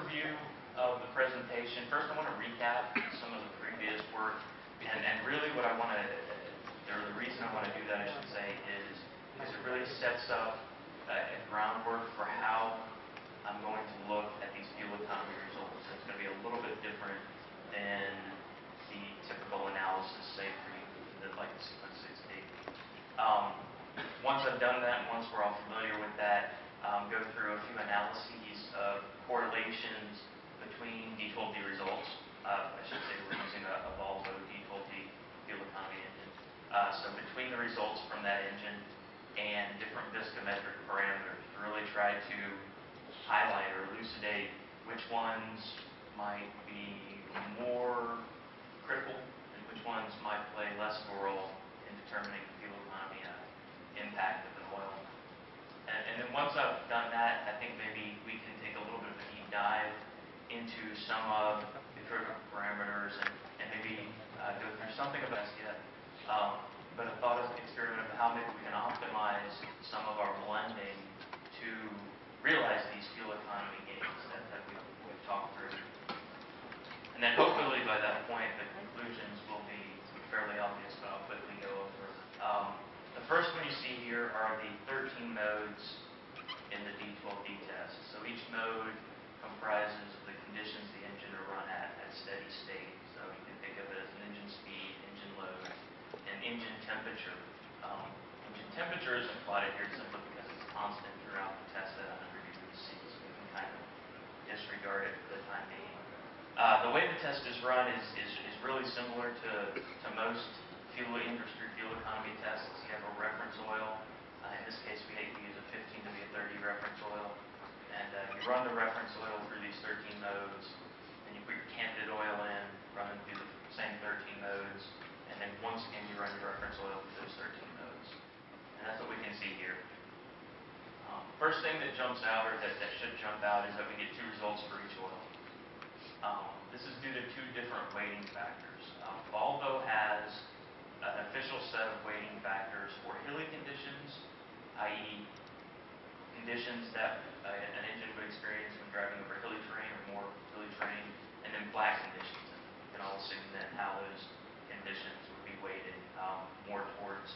overview of the presentation. First, I want to recap some of the previous work, and really what I want to, or the reason I want to do that, I should say, is because it really sets up a groundwork for how I'm going to look at these fuel economy results. It's going to be a little bit different than the typical analysis, say, for you, like the sequence 6D. Once I've done that, and once we're all familiar with that, go through a few analyses of correlations between D12D results. I should say we're using a Volvo D12D fuel economy engine. So between the results from that engine and different viscometric parameters, to really try to highlight or elucidate which ones might be more critical and which ones might play less of a role in determining the fuel economy impact of an oil. And then once I've done that, I think maybe we can take a little bit of a deep dive into some of the critical parameters and maybe go through something about this yet. But a thought experiment of how maybe we can optimize some of our blending to realize these fuel economy gains that we've talked through. And then hopefully by that point, the conclusions will be fairly obvious, but I'll quickly go over. The first one you see here are the 13 modes in the D12D test. So each mode comprises the conditions the engine will run at steady state. So you can think of it as an engine speed, engine load, and engine temperature. Engine temperature isn't plotted here simply because it's constant throughout the test at 100 degrees C, so we can kind of disregard it for the time being. The way the test is run is really similar to most fuel industry fuel economy tests. You have a reference oil. In this case, we use a 15 to be a 30 reference oil. And you run the reference oil through these 13 modes. And you put your candidate oil in, run it through the same 13 modes. And then once again, you run your reference oil through those 13 modes. And that's what we can see here. First thing that jumps out, or that should jump out, is that we get two results for each oil. This is due to two different weighting factors. Volvo has an official set of weighting factors for hilly conditions, i.e. conditions that an engine would experience when driving over hilly terrain or more hilly terrain, and then flat conditions. And you can all assume then how those conditions would be weighted more towards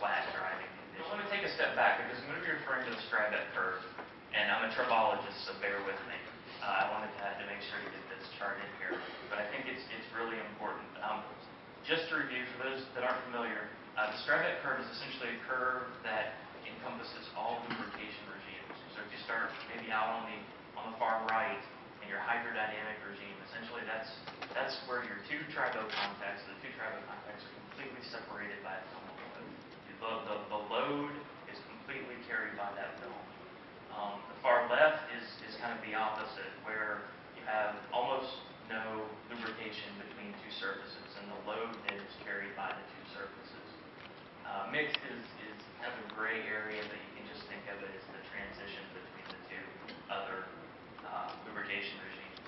flat driving conditions. I want to take a step back because I'm going to be referring to the Strata curve, and I'm a tribologist, so bear with me. I wanted to make sure to get this chart in here, but I think it's really important. Just to review, for those that aren't familiar, the Strata curve is essentially a curve that encompasses all lubrication regimes. So if you start maybe out on the far right in your hydrodynamic regime, essentially that's where your two tribo contacts, the two tribo contacts are completely separated by a film load. The load is completely carried by that film. The far left is kind of the opposite, where you have almost no lubrication between two surfaces, and the load then is carried by the two surfaces. Mixed is kind of a gray area that you can just think of it as the transition between the two other lubrication regimes.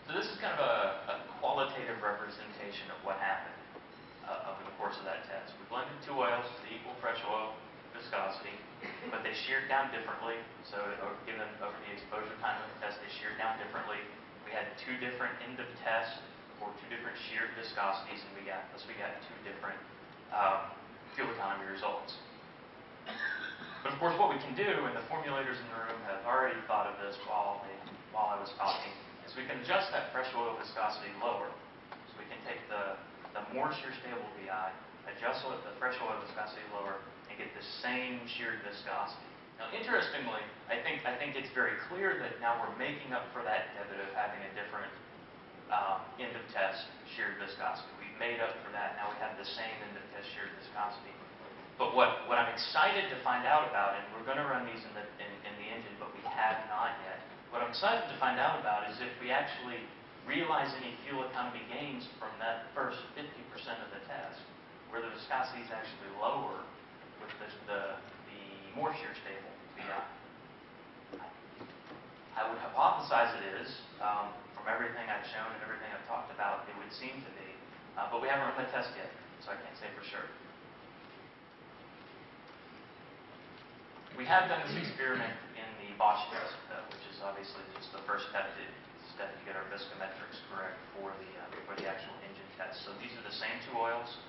So this is kind of a qualitative representation of what happened over the course of that test. We blended two oils to equal fresh oil viscosity, but they sheared down differently. So given over the exposure time of the test, they sheared down differently. We had two different end of test for two different sheared viscosities, and we got two different fuel economy results. But of course, what we can do, and the formulators in the room have already thought of this while I was talking, is we can adjust that fresh oil viscosity lower. So we can take the more shear stable VI, adjust the fresh oil viscosity lower, and get the same sheared viscosity. Now, interestingly, I think it's very clear that now we're making up for that debit of having a different end of test sheared viscosity. We've made up for that. Now we have the same end of test sheared viscosity. But what I'm excited to find out about, and we're going to run these in the engine, but we have not yet. What I'm excited to find out about is if we actually realize any fuel economy gains from that first 50% of the test, where the viscosity is actually lower with the more shear stable VI. I would hypothesize it is, from everything I've shown and everything I've talked about, it would seem to be. But we haven't run the test yet, so I can't say for sure. We have done this experiment in the Bosch test, which is obviously just the first step to get our viscometrics correct for the actual engine test. So these are the same two oils,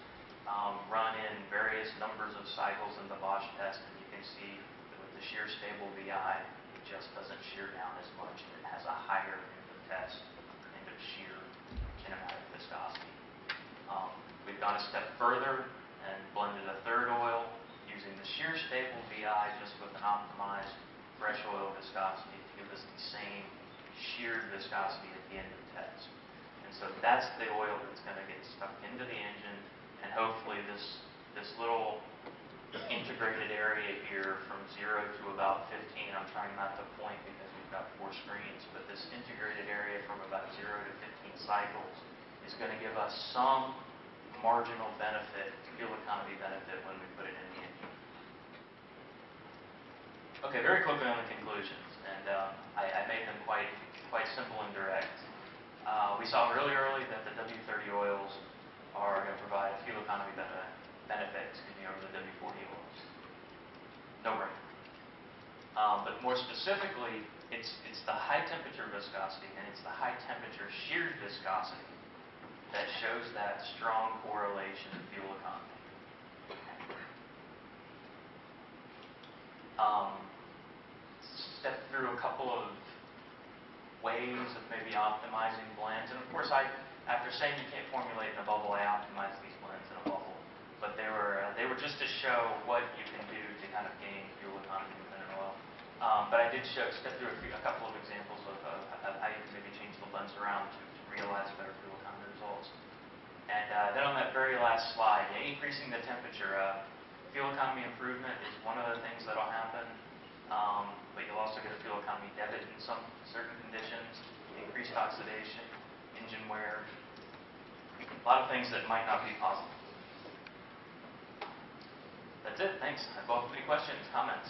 run in various numbers of cycles in the Bosch test, and you can see that with the shear stable VI, it just doesn't shear down as much, and it has a higher end of test, end of shear kinematic viscosity. We've gone a step further and blended a third oil using the shear stable VI just with an optimized fresh oil viscosity to give us the same sheared viscosity at the end of the test. And so that's the oil that's going to get stuck into the engine, and hopefully this little integrated area here from 0 to about 15, I'm trying not to point because we've got 4 screens, but this integrated area from about 0 to 15 cycles is going to give us some marginal benefit, fuel economy benefit, when we put it in the engine. Okay, very quickly on the conclusions, and I made them quite simple and direct. We saw really early that the W30 oils are going to provide fuel economy benefit over the W40 oils. No brainer. But more specifically, it's the high temperature viscosity and it's the high temperature sheared viscosity that shows that strong correlation in fuel economy. Step through a couple of ways of maybe optimizing blends, and of course, after saying you can't formulate in a bubble, I optimized these blends in a bubble. But they were just to show what you can do to kind of gain fuel economy within an oil. But I did step through a couple of examples of how you can maybe change the blends around to realize better fuel economy results. And then on that very last slide, increasing the temperature, fuel economy improvement is one of the things that will happen. But you'll also get a fuel economy debit in some certain conditions, increased oxidation, engine wear, a lot of things that might not be positive. That's it. Thanks. I welcome any questions, comments.